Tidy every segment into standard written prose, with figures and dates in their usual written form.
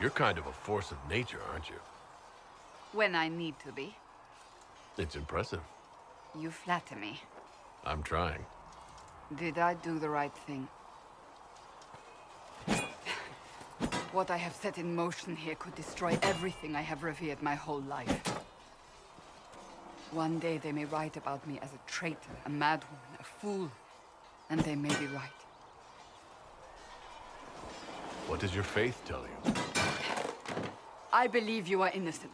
You're kind of a force of nature, aren't you? When I need to be. It's impressive. You flatter me. I'm trying. Did I do the right thing? What I have set in motion here could destroy everything I have revered my whole life. One day they may write about me as a traitor, a madwoman, a fool, and they may be right. What does your faith tell you? I believe you are innocent.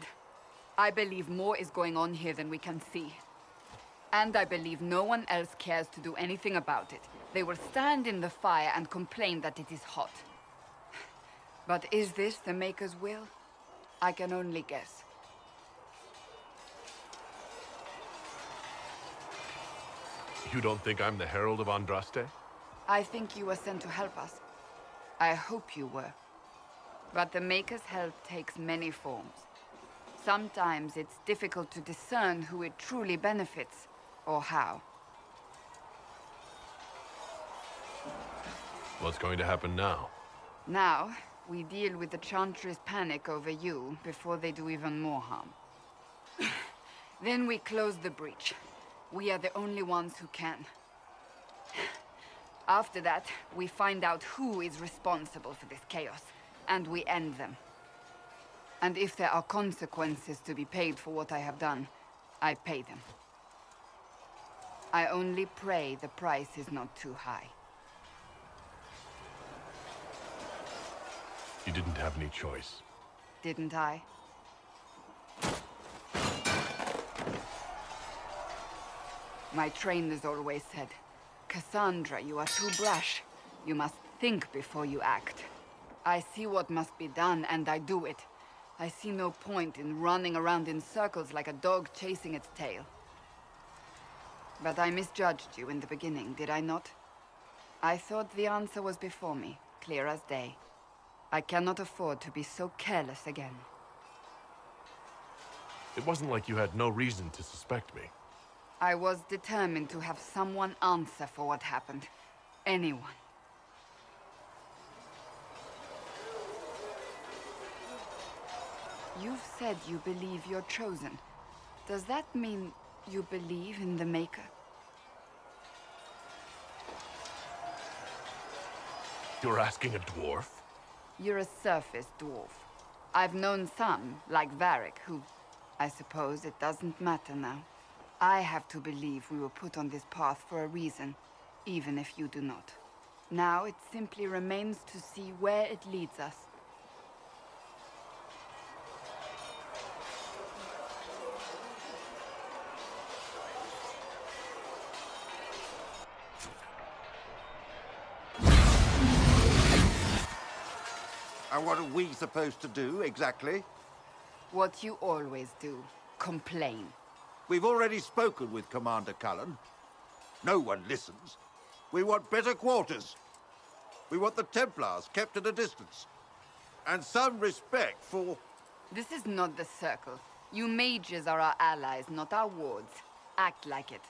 I believe more is going on here than we can see. And I believe no one else cares to do anything about it. They will stand in the fire and complain that it is hot. But is this the Maker's will? I can only guess. You don't think I'm the Herald of Andraste? I think you were sent to help us. I hope you were. But the Maker's help takes many forms. Sometimes it's difficult to discern who it truly benefits, or how. What's going to happen now? Now, we deal with the Chantry's panic over you before they do even more harm. Then we close the breach. We are the only ones who can. After that, we find out who is responsible for this chaos, and we end them. And if there are consequences to be paid for what I have done, I pay them. I only pray the price is not too high. You didn't have any choice. Didn't I? My trainers always said, Cassandra, you are too brash. You must think before you act. I see what must be done, and I do it. I see no point in running around in circles like a dog chasing its tail. But I misjudged you in the beginning, did I not? I thought the answer was before me, clear as day. I cannot afford to be so careless again. It wasn't like you had no reason to suspect me. I was determined to have someone answer for what happened. Anyone. You've said you believe you're chosen. Does that mean you believe in the Maker? You're asking a dwarf? You're a surface dwarf. I've known some, like Varric, who... I suppose it doesn't matter now. I have to believe we were put on this path for a reason, even if you do not. Now it simply remains to see where it leads us. And what are we supposed to do, exactly? What you always do. Complain. We've already spoken with Commander Cullen. No one listens. We want better quarters. We want the Templars kept at a distance. And some respect for... This is not the Circle. You mages are our allies, not our wards. Act like it.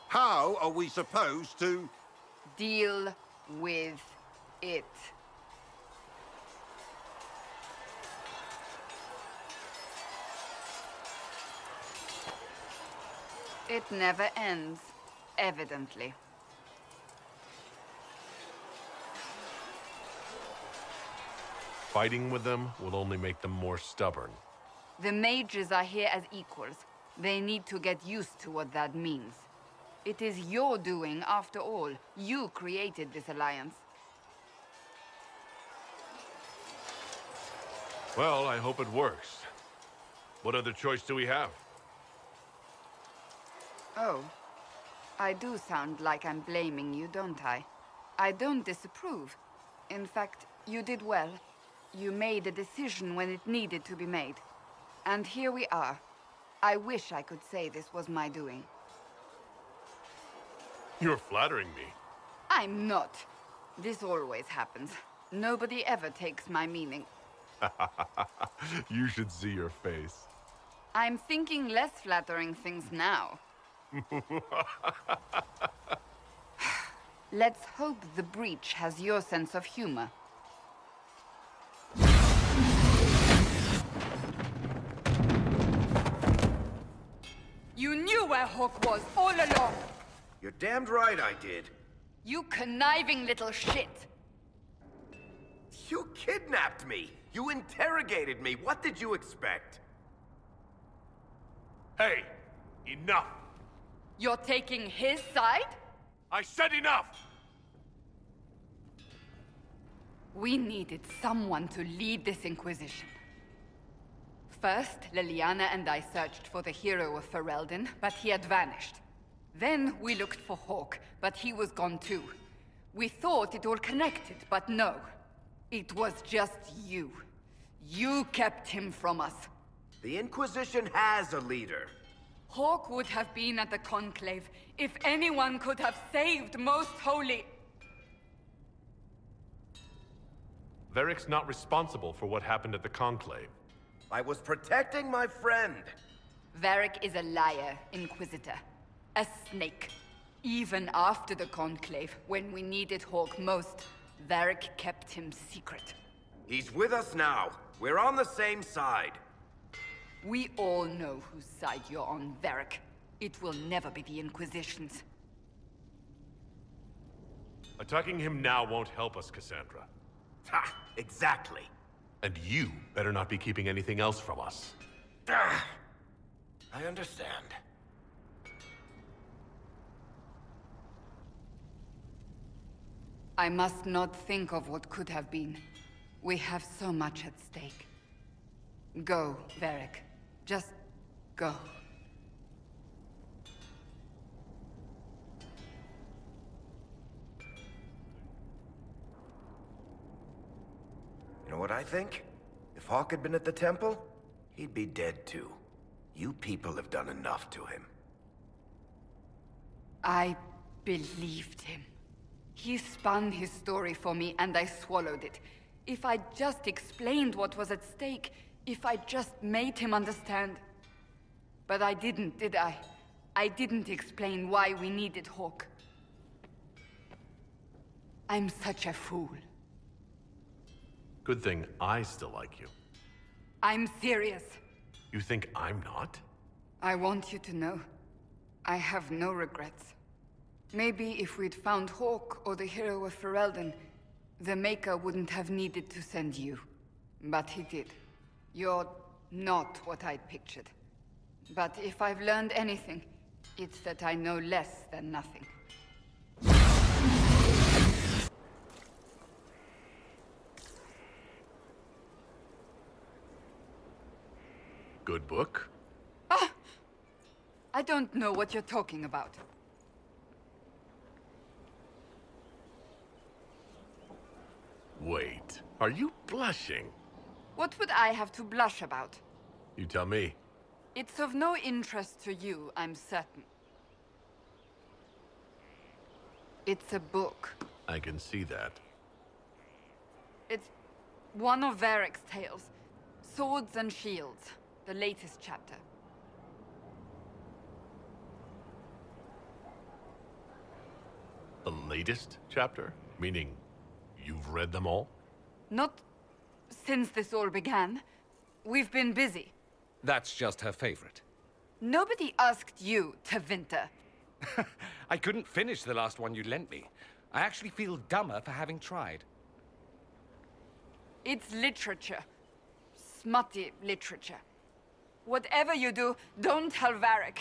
How are we supposed to... Deal with it. It never ends, evidently. Fighting with them will only make them more stubborn. The mages are here as equals. They need to get used to what that means. It is your doing, after all. You created this alliance. Well, I hope it works. What other choice do we have? Oh. I do sound like I'm blaming you, don't I? I don't disapprove. In fact, you did well. You made a decision when it needed to be made. And here we are. I wish I could say this was my doing. You're flattering me. I'm not. This always happens. Nobody ever takes my meaning. You should see your face. I'm thinking less flattering things now. Let's hope the breach has your sense of humor. where Hawk was all along. You're damned right I did. You conniving little shit. You kidnapped me! You interrogated me! What did you expect? Hey, enough! You're taking his side? I said enough! We needed someone to lead this Inquisition. First, Liliana and I searched for the hero of Ferelden, but he had vanished. Then we looked for Hawk, but he was gone too. We thought it all connected, but no. It was just you. You kept him from us. The Inquisition has a leader. Hawk would have been at the Conclave if anyone could have saved Most Holy... Varric's not responsible for what happened at the Conclave. I was protecting my friend. Varric is a liar, Inquisitor. A snake. Even after the Conclave, when we needed Hawk most, Varric kept him secret. He's with us now. We're on the same side. We all know whose side you're on, Varric. It will never be the Inquisition's. Attacking him now won't help us, Cassandra. Ha! Exactly. And you better not be keeping anything else from us. Ah, I understand. I must not think of what could have been. We have so much at stake. Go, Varric. Just go. You know what I think? If Hawk had been at the temple, he'd be dead too. You people have done enough to him. I believed him. He spun his story for me, and I swallowed it. If I just explained what was at stake, if I just made him understand. But I didn't, did I? I didn't explain why we needed Hawk. I'm such a fool. Good thing I still like you. I'm serious. You think I'm not? I want you to know, I have no regrets. Maybe if we'd found Hawk or the hero of Ferelden, the Maker wouldn't have needed to send you. But he did. You're not what I'd pictured. But if I've learned anything, it's that I know less than nothing. Good book? I don't know what you're talking about. Wait, are you blushing? What would I have to blush about? You tell me. It's of no interest to you, I'm certain. It's a book. I can see that. It's one of Varric's tales. Swords and Shields, the latest chapter. The latest chapter? Meaning, you've read them all? Not since this all began. We've been busy. That's just her favorite. Nobody asked you to winter. I couldn't finish the last one you lent me. I actually feel dumber for having tried. It's literature. Smutty literature. Whatever you do, don't tell Varric.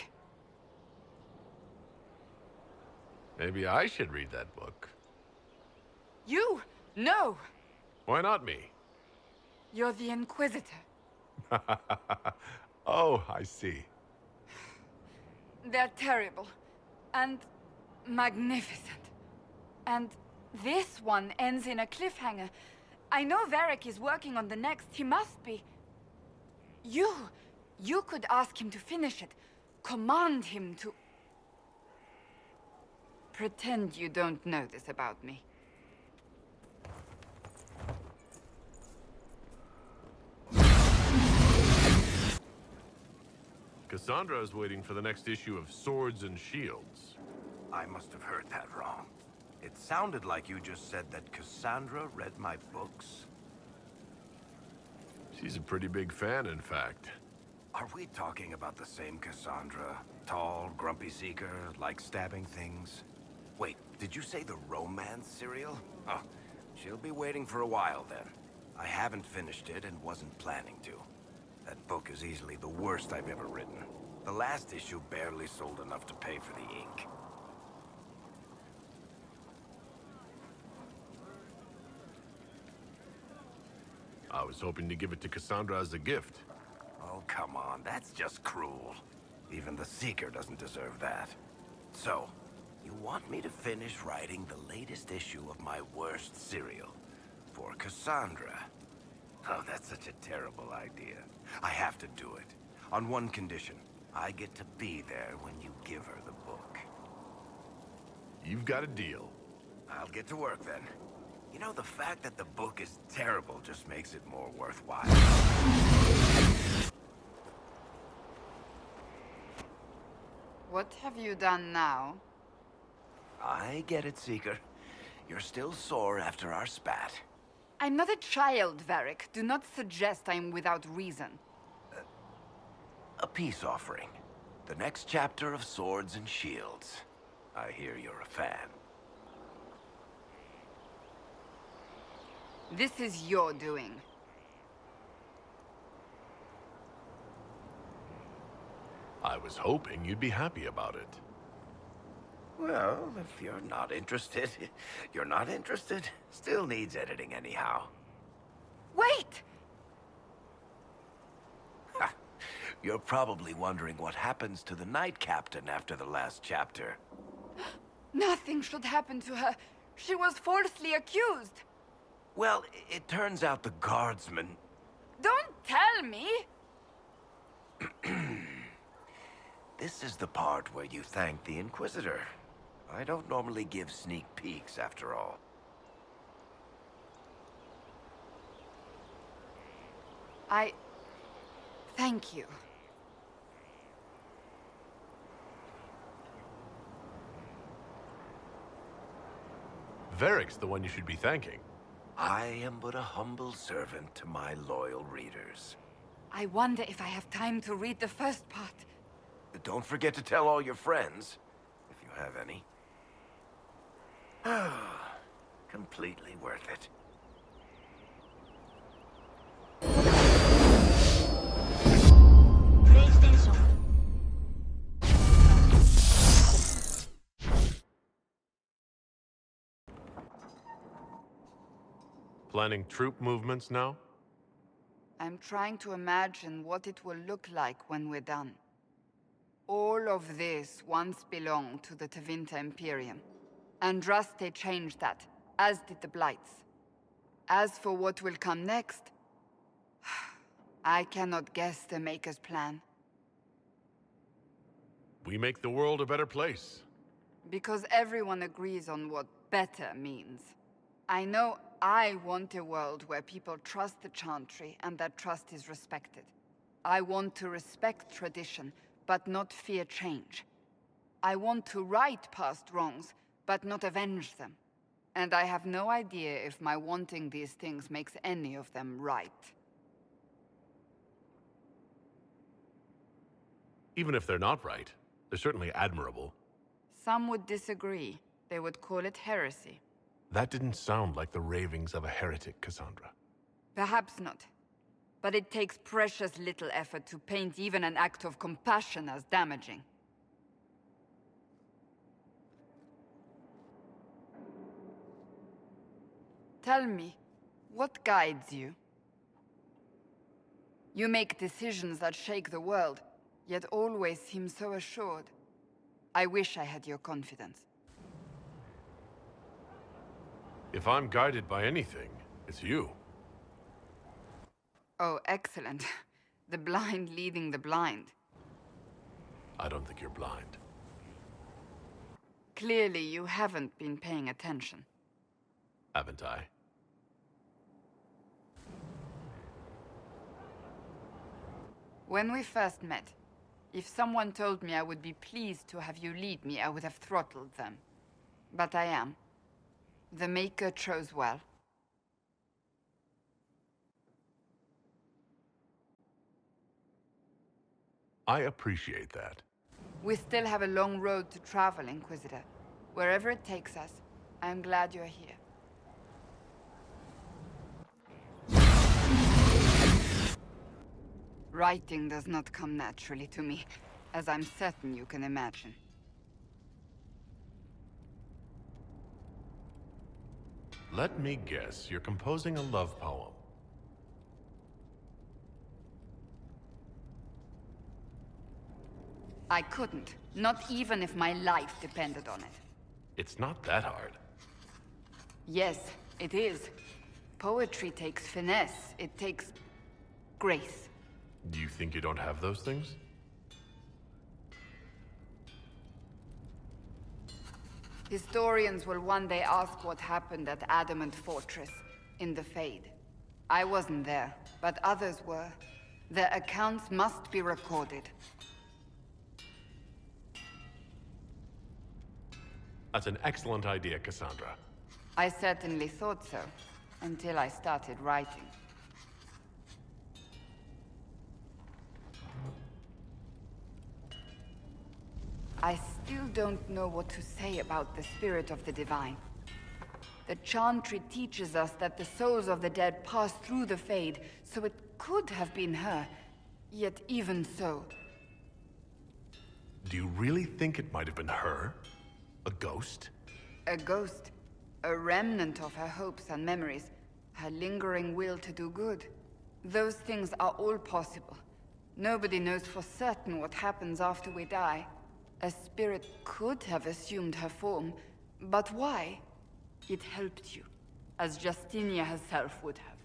Maybe I should read that book. You? No. Why not me? You're the Inquisitor. Oh, I see. They're terrible. And magnificent. And this one ends in a cliffhanger. I know Varric is working on the next. He must be. You could ask him to finish it. Command him to... Pretend you don't know this about me. Cassandra is waiting for the next issue of Swords and Shields. I must have heard that wrong. It sounded like you just said that Cassandra read my books. She's a pretty big fan, in fact. Are we talking about the same Cassandra? Tall, grumpy seeker, like stabbing things? Wait, did you say the romance serial? Oh, she'll be waiting for a while then. I haven't finished it and wasn't planning to. That book is easily the worst I've ever written. The last issue barely sold enough to pay for the ink. I was hoping to give it to Cassandra as a gift. Oh, come on, that's just cruel. Even the Seeker doesn't deserve that. So, you want me to finish writing the latest issue of my worst serial for Cassandra? Oh, that's such a terrible idea. I have to do it. On one condition. I get to be there when you give her the book. You've got a deal. I'll get to work then. You know, the fact that the book is terrible just makes it more worthwhile. What have you done now? I get it, Seeker. You're still sore after our spat. I'm not a child, Varric. Do not suggest I'm without reason. A peace offering. The next chapter of Swords and Shields. I hear you're a fan. This is your doing. I was hoping you'd be happy about it. Well, if you're not interested, you're not interested. Still needs editing anyhow. Wait! You're probably wondering what happens to the Knight Captain after the last chapter. Nothing should happen to her. She was falsely accused. Well, it turns out the guardsman... Don't tell me! This is the part where you thank the Inquisitor. I don't normally give sneak peeks, after all. Thank you. Varric's the one you should be thanking. I am but a humble servant to my loyal readers. I wonder if I have time to read the first part. Don't forget to tell all your friends, if you have any. Completely worth it. PlayStation. Planning troop movements now? I'm trying to imagine what it will look like when we're done. All of this once belonged to the Tevinter Imperium. Andraste changed that, as did the Blights. As for what will come next, I cannot guess the Maker's plan. We make the world a better place. Because everyone agrees on what better means. I know I want a world where people trust the Chantry and that trust is respected. I want to respect tradition, but not fear change. I want to right past wrongs, but not avenge them. And I have no idea if my wanting these things makes any of them right. Even if they're not right, they're certainly admirable. Some would disagree. They would call it heresy. That didn't sound like the ravings of a heretic, Cassandra. Perhaps not. But it takes precious little effort to paint even an act of compassion as damaging. Tell me, what guides you? You make decisions that shake the world, yet always seem so assured. I wish I had your confidence. If I'm guided by anything, it's you. Oh, excellent. The blind leading the blind. I don't think you're blind. Clearly, you haven't been paying attention. Haven't I? When we first met, if someone told me I would be pleased to have you lead me, I would have throttled them. But I am. The Maker chose well. I appreciate that. We still have a long road to travel, Inquisitor. Wherever it takes us, I'm glad you're here. Writing does not come naturally to me, as I'm certain you can imagine. Let me guess, you're composing a love poem. I couldn't, not even if my life depended on it. It's not that hard. Yes, it is. Poetry takes finesse, it takes grace. Do you think you don't have those things? Historians will one day ask what happened at Adamant Fortress, in the Fade. I wasn't there, but others were. Their accounts must be recorded. That's an excellent idea, Cassandra. I certainly thought so, until I started writing. I still don't know what to say about the spirit of the divine. The Chantry teaches us that the souls of the dead pass through the Fade, so it could have been her. Yet even so... Do you really think it might have been her? A ghost? A ghost. A remnant of her hopes and memories. Her lingering will to do good. Those things are all possible. Nobody knows for certain what happens after we die. A spirit could have assumed her form, but why? It helped you, as Justinia herself would have.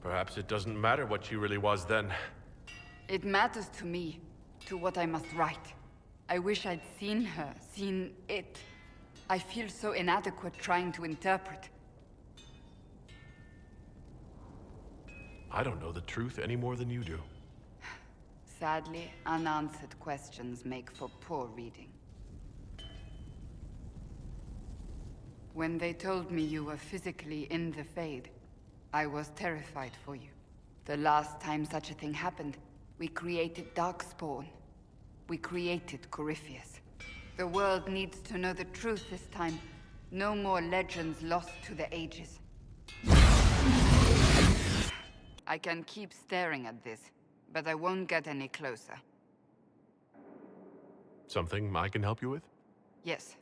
Perhaps it doesn't matter what she really was then. It matters to me, to what I must write. I wish I'd seen her, seen it. I feel so inadequate trying to interpret. I don't know the truth any more than you do. Sadly, unanswered questions make for poor reading. When they told me you were physically in the Fade, I was terrified for you. The last time such a thing happened, we created Darkspawn. We created Corypheus. The world needs to know the truth this time. No more legends lost to the ages. I can keep staring at this, but I won't get any closer. Something I can help you with? Yes.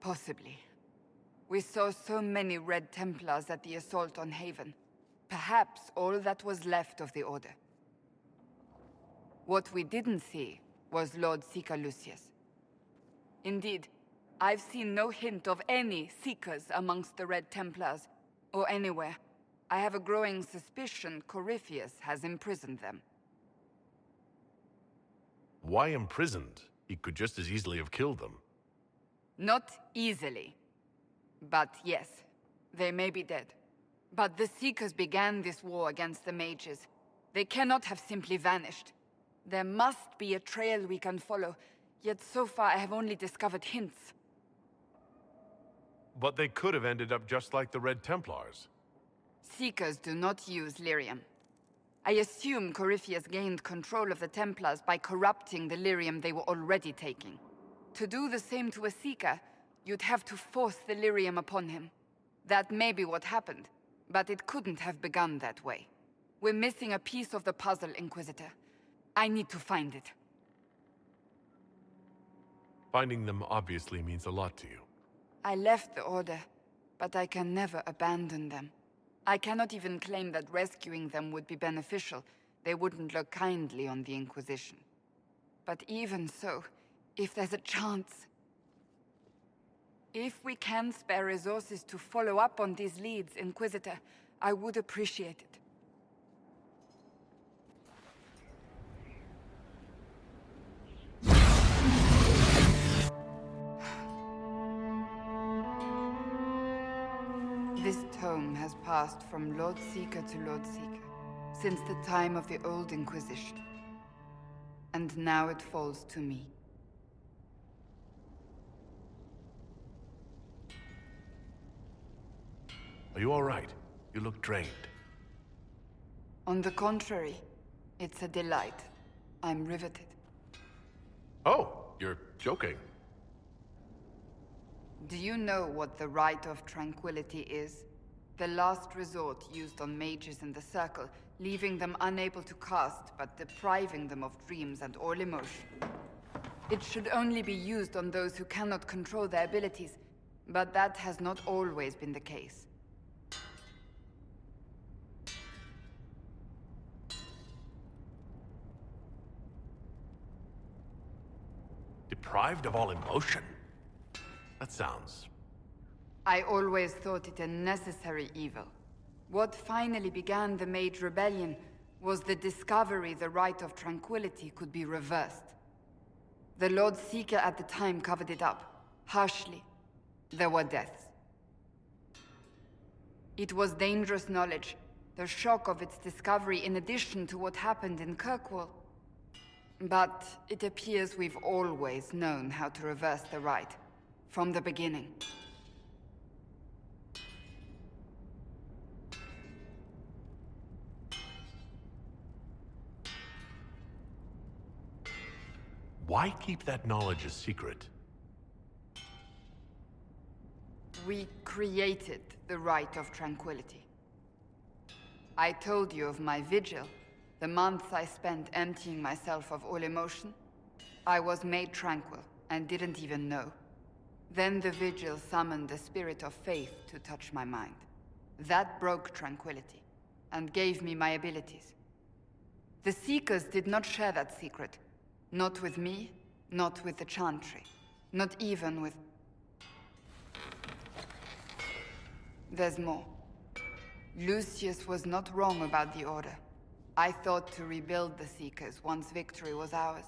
Possibly. We saw so many Red Templars at the assault on Haven. Perhaps all that was left of the Order. What we didn't see was Lord Seeker Lucius. Indeed, I've seen no hint of any Seekers amongst the Red Templars, or anywhere. I have a growing suspicion Corypheus has imprisoned them. Why imprisoned? He could just as easily have killed them. Not easily. But yes, they may be dead. But the Seekers began this war against the mages. They cannot have simply vanished. There must be a trail we can follow, yet so far I have only discovered hints. But they could have ended up just like the Red Templars. Seekers do not use lyrium. I assume Corypheus gained control of the Templars by corrupting the lyrium they were already taking. To do the same to a Seeker, you'd have to force the lyrium upon him. That may be what happened, but it couldn't have begun that way. We're missing a piece of the puzzle, Inquisitor. I need to find it. Finding them obviously means a lot to you. I left the Order, but I can never abandon them. I cannot even claim that rescuing them would be beneficial. They wouldn't look kindly on the Inquisition. But even so, if there's a chance... If we can spare resources to follow up on these leads, Inquisitor, I would appreciate it. This tome has passed from Lord Seeker to Lord Seeker, since the time of the Old Inquisition. And now it falls to me. Are you all right? You look drained. On the contrary, it's a delight. I'm riveted. Oh, you're joking. Do you know what the Rite of Tranquility is? The last resort used on mages in the Circle, leaving them unable to cast, but depriving them of dreams and all emotion. It should only be used on those who cannot control their abilities, but that has not always been the case. Deprived of all emotion? That sounds... I always thought it a necessary evil. What finally began the Mage Rebellion was the discovery the Rite of Tranquility could be reversed. The Lord Seeker at the time covered it up, harshly. There were deaths. It was dangerous knowledge, the shock of its discovery in addition to what happened in Kirkwall. But it appears we've always known how to reverse the Rite, from the beginning. Why keep that knowledge a secret? We created the Rite of Tranquility. I told you of my vigil, the months I spent emptying myself of all emotion. I was made tranquil and didn't even know. Then the vigil summoned the spirit of faith to touch my mind. That broke tranquility and gave me my abilities. The Seekers did not share that secret. Not with me, not with the Chantry, not even with... There's more. Lucius was not wrong about the Order. I thought to rebuild the Seekers once victory was ours.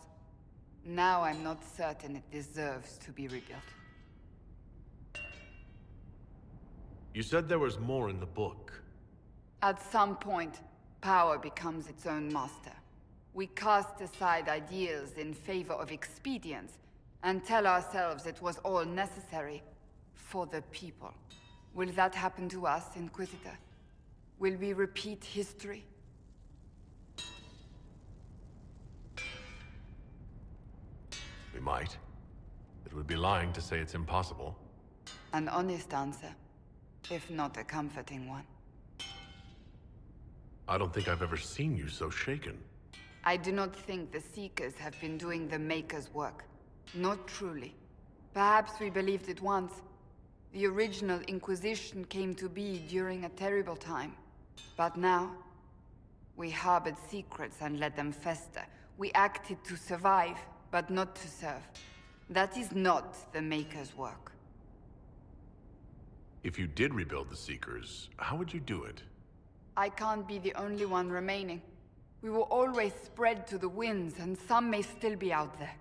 Now I'm not certain it deserves to be rebuilt. You said there was more in the book. At some point, power becomes its own master. We cast aside ideals in favor of expedience, and tell ourselves it was all necessary for the people. Will that happen to us, Inquisitor? Will we repeat history? We might. It would be lying to say it's impossible. An honest answer, if not a comforting one. I don't think I've ever seen you so shaken. I do not think the Seekers have been doing the Maker's work. Not truly. Perhaps we believed it once. The original Inquisition came to be during a terrible time. But now, we harbored secrets and let them fester. We acted to survive, but not to serve. That is not the Maker's work. If you did rebuild the Seekers, how would you do it? I can't be the only one remaining. We will always spread to the winds, and some may still be out there.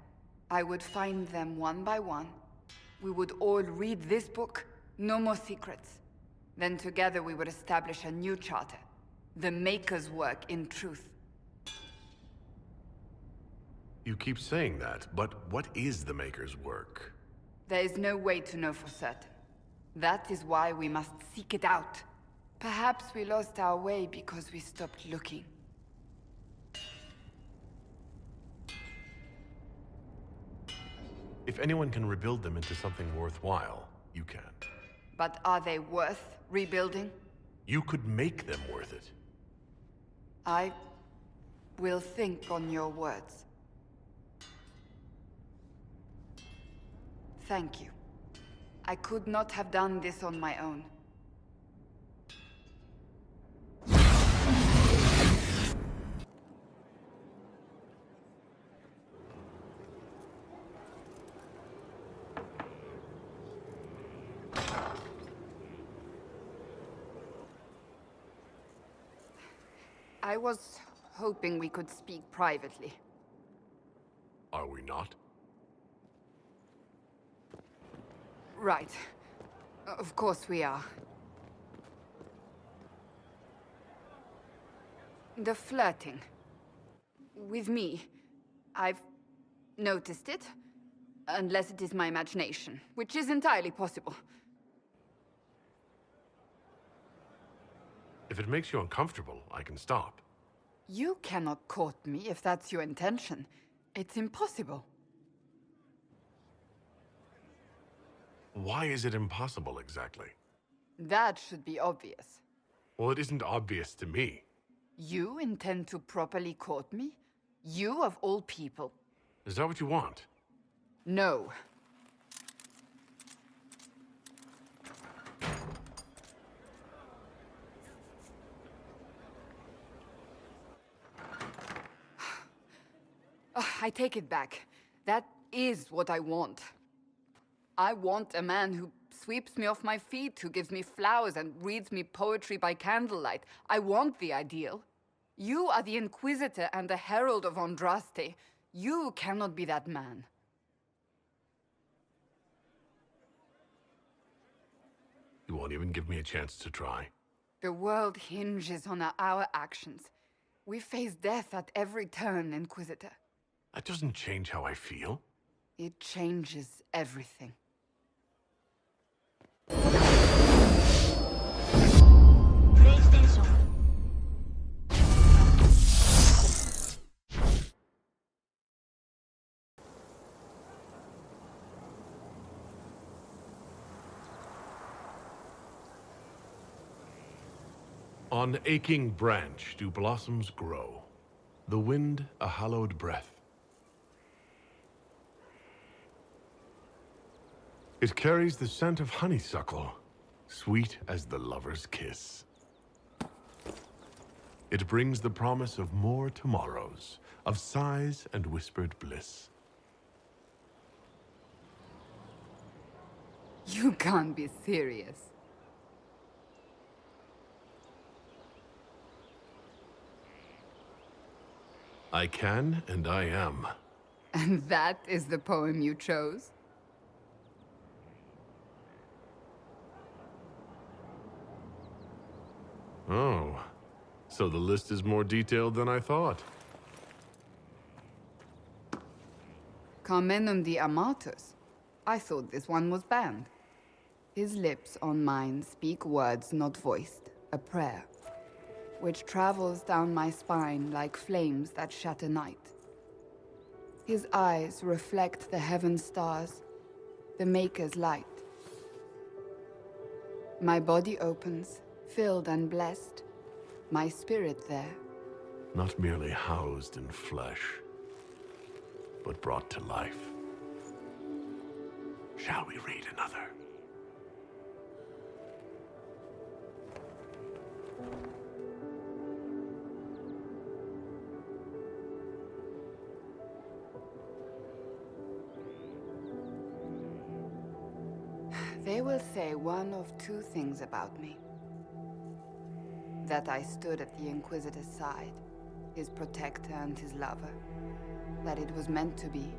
I would find them one by one. We would all read this book, no more secrets. Then together we would establish a new charter. The Maker's work in truth. You keep saying that, but what is the Maker's work? There is no way to know for certain. That is why we must seek it out. Perhaps we lost our way because we stopped looking. If anyone can rebuild them into something worthwhile, you can. But are they worth rebuilding? You could make them worth it. I will think on your words. Thank you. I could not have done this on my own. I was hoping we could speak privately. Are we not? Right. Of course we are. The flirting. With me. I've noticed it. Unless it is my imagination, which is entirely possible. If it makes you uncomfortable, I can stop. You cannot court me if that's your intention. It's impossible. Why is it impossible, exactly? That should be obvious. Well, it isn't obvious to me. You intend to properly court me? You of all people? Is that what you want? No. I take it back. That is what I want. I want a man who sweeps me off my feet, who gives me flowers and reads me poetry by candlelight. I want the ideal. You are the Inquisitor and the Herald of Andraste. You cannot be that man. You won't even give me a chance to try. The world hinges on our actions. We face death at every turn, Inquisitor. That doesn't change how I feel. It changes everything. PlayStation. On aching branch do blossoms grow, the wind a hallowed breath. It carries the scent of honeysuckle, sweet as the lover's kiss. It brings the promise of more tomorrows, of sighs and whispered bliss. You can't be serious. I can and I am. And that is the poem you chose? Oh, so the list is more detailed than I thought. Carmenum de Amatus. I thought this one was banned. His lips on mine speak words not voiced, a prayer, which travels down my spine like flames that shatter night. His eyes reflect the heaven stars, the Maker's light. My body opens, filled and blessed, my spirit there. Not merely housed in flesh, but brought to life. Shall we read another? They will say one of two things about me. That I stood at the Inquisitor's side, his protector and his lover. That it was meant to be.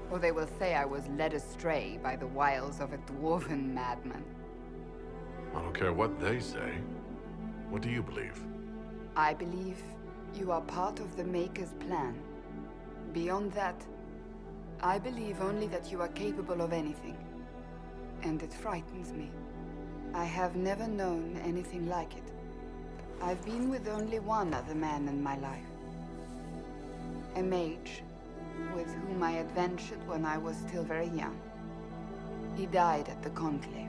Or they will say I was led astray by the wiles of a dwarven madman. I don't care what they say. What do you believe? I believe you are part of the Maker's plan. Beyond that, I believe only that you are capable of anything. And it frightens me. I have never known anything like it. I've been with only one other man in my life. A mage, with whom I adventured when I was still very young. He died at the Conclave.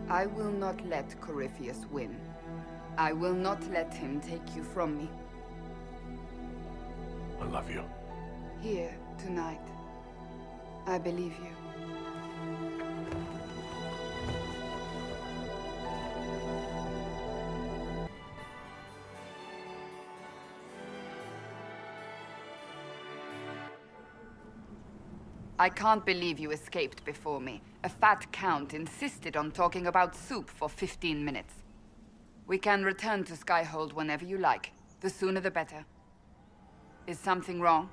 I will not let Corypheus win. I will not let him take you from me. I love you. Here, tonight. I believe you. I can't believe you escaped before me. A fat count insisted on talking about soup for 15 minutes. We can return to Skyhold whenever you like. The sooner the better. Is something wrong?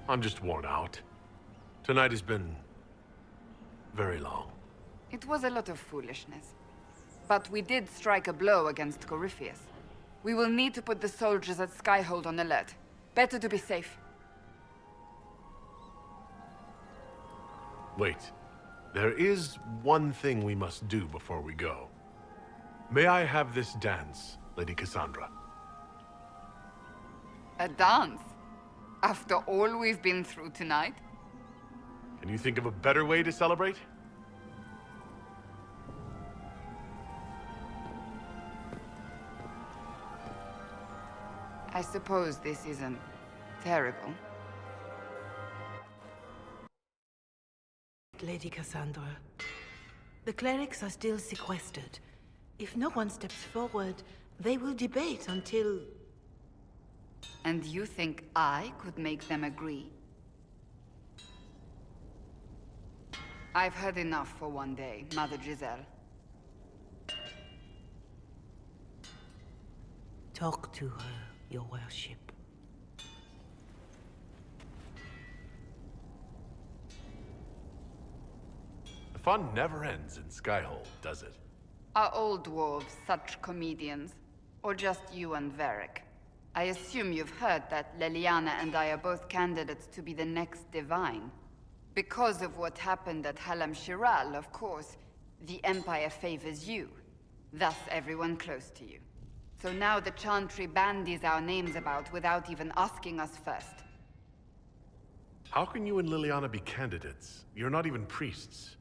I'm just worn out. Tonight has been very long. It was a lot of foolishness. But we did strike a blow against Corypheus. We will need to put the soldiers at Skyhold on alert. Better to be safe. Wait, There is one thing we must do before we go. May I have this dance, Lady Cassandra? A dance? After all we've been through tonight? Can you think of a better way to celebrate? I suppose this isn't terrible. Lady Cassandra, the clerics are still sequestered. If no one steps forward, they will debate until... And you think I could make them agree? I've heard enough for one day, Mother Giselle. Talk to her, your worship. The fun never ends in Skyhold, does it? Are old dwarves such comedians? Or just you and Varric? I assume you've heard that Leliana and I are both candidates to be the next Divine. Because of what happened at Halam Shiral, of course, the Empire favors you. Thus everyone close to you. So now the Chantry bandies our names about without even asking us first. How can you and Liliana be candidates? You're not even priests.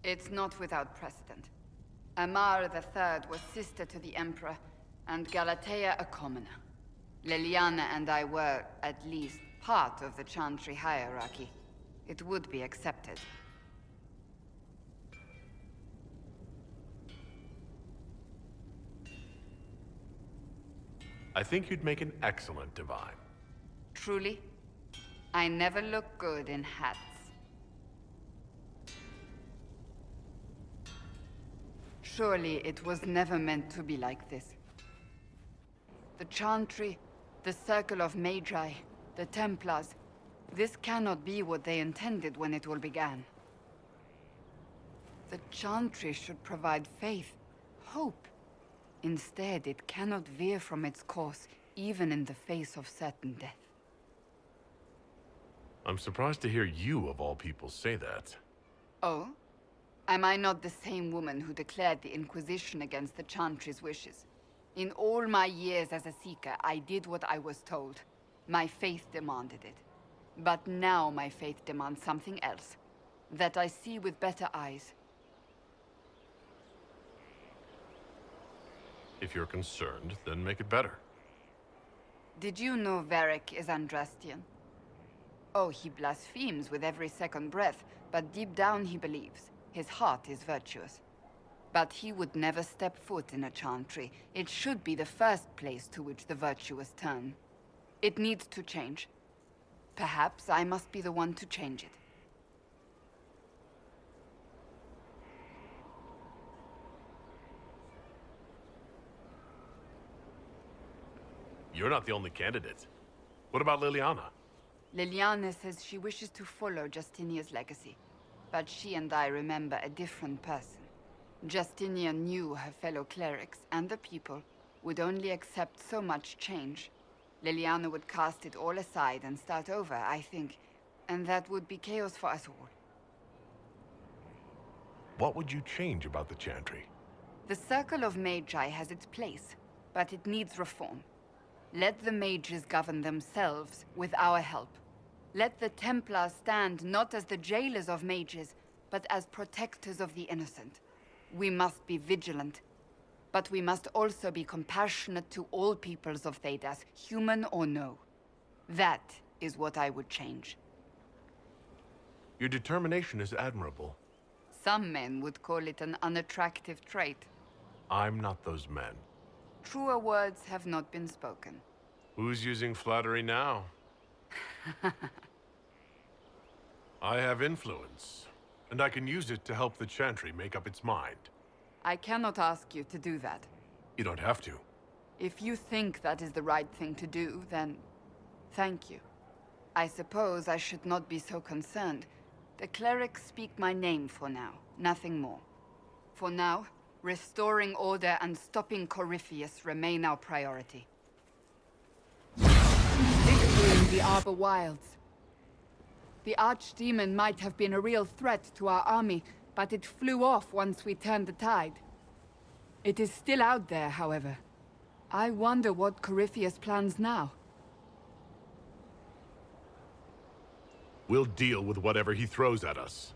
It's not without precedent. Amar III was sister to the Emperor, and Galatea a commoner. Liliana and I were, at least, part of the Chantry hierarchy. It would be accepted. I think you'd make an excellent divine. Truly? I never look good in hats. Surely it was never meant to be like this. The Chantry, the Circle of Magi, the Templars, this cannot be what they intended when it all began. The Chantry should provide faith, hope. Instead, it cannot veer from its course, even in the face of certain death. I'm surprised to hear you, of all people, say that. Oh? Am I not the same woman who declared the Inquisition against the Chantry's wishes? In all my years as a Seeker, I did what I was told. My faith demanded it. But now my faith demands something else. That I see with better eyes. If you're concerned, then make it better. Did you know Varric is Andrastian? Oh, he blasphemes with every second breath, but deep down he believes. His heart is virtuous. But he would never step foot in a Chantry. It should be the first place to which the virtuous turn. It needs to change. Perhaps I must be the one to change it. You're not the only candidate. What about Liliana? Liliana says she wishes to follow Justinia's legacy. But she and I remember a different person. Justinia knew her fellow clerics and the people would only accept so much change. Liliana would cast it all aside and start over, I think. And that would be chaos for us all. What would you change about the Chantry? The Circle of Magi has its place, but it needs reform. Let the mages govern themselves with our help. Let the Templars stand not as the jailers of mages, but as protectors of the innocent. We must be vigilant, but we must also be compassionate to all peoples of Thedas, human or no. That is what I would change. Your determination is admirable. Some men would call it an unattractive trait. I'm not those men. Truer words have not been spoken. Who's using flattery now? I have influence, and I can use it to help the Chantry make up its mind. I cannot ask you to do that. You don't have to. If you think that is the right thing to do, then thank you. I suppose I should not be so concerned. The clerics speak my name for now, nothing more. For now, restoring order and stopping Corypheus remain our priority. Victory in the Arbor Wilds. The Archdemon might have been a real threat to our army, but it flew off once we turned the tide. It is still out there, however. I wonder what Corypheus plans now. We'll deal with whatever he throws at us.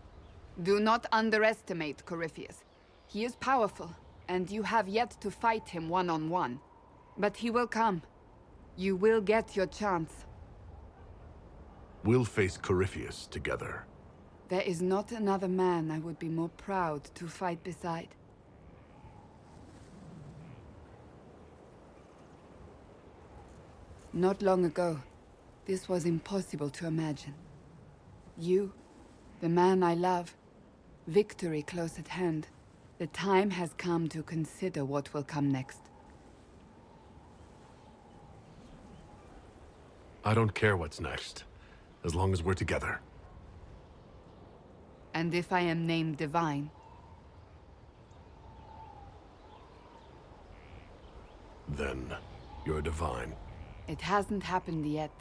Do not underestimate Corypheus. He is powerful, and you have yet to fight him one-on-one. But he will come. You will get your chance. We'll face Corypheus together. There is not another man I would be more proud to fight beside. Not long ago, this was impossible to imagine. You, the man I love, victory close at hand. The time has come to consider what will come next. I don't care what's next, as long as we're together. And if I am named Divine? Then, you're divine. It hasn't happened yet.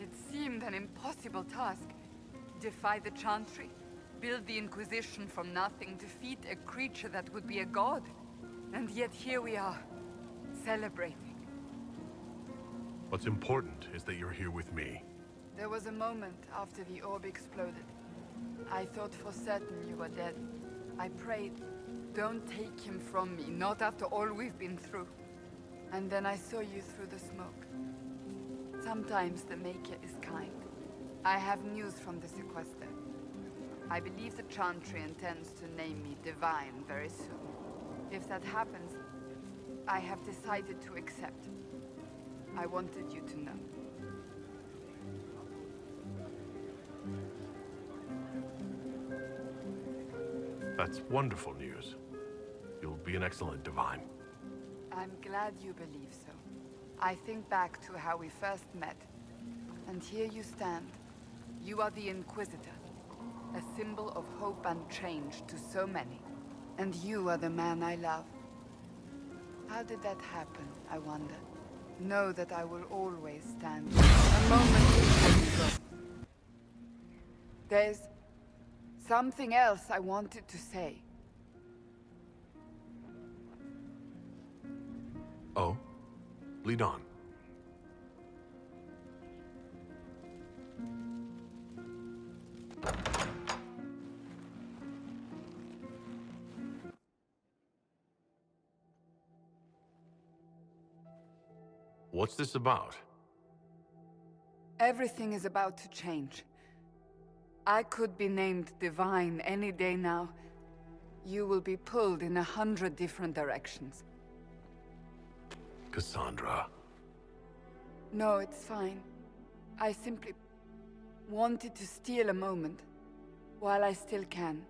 It seemed an impossible task. Defy the Chantry, build the Inquisition from nothing, defeat a creature that would be a god. And yet here we are, celebrating. What's important is that you're here with me. There was a moment after the orb exploded. I thought for certain you were dead. I prayed, don't take him from me, not after all we've been through. And then I saw you through the smoke. Sometimes the Maker is kind. I have news from the sequester. I believe the Chantry intends to name me Divine very soon. If that happens, I have decided to accept. I wanted you to know. That's wonderful news. You'll be an excellent divine. I'm glad you believe so. I think back to how we first met, and here you stand. You are the Inquisitor, a symbol of hope and change to so many. And you are the man I love. How did that happen, I wonder? Know that I will always stand. A moment before you go. There's something else I wanted to say. Oh? Lead on. What's this about? Everything is about to change. I could be named Divine any day now. You will be pulled in 100 different directions. Cassandra. No, it's fine. I simply wanted to steal a moment, while I still can.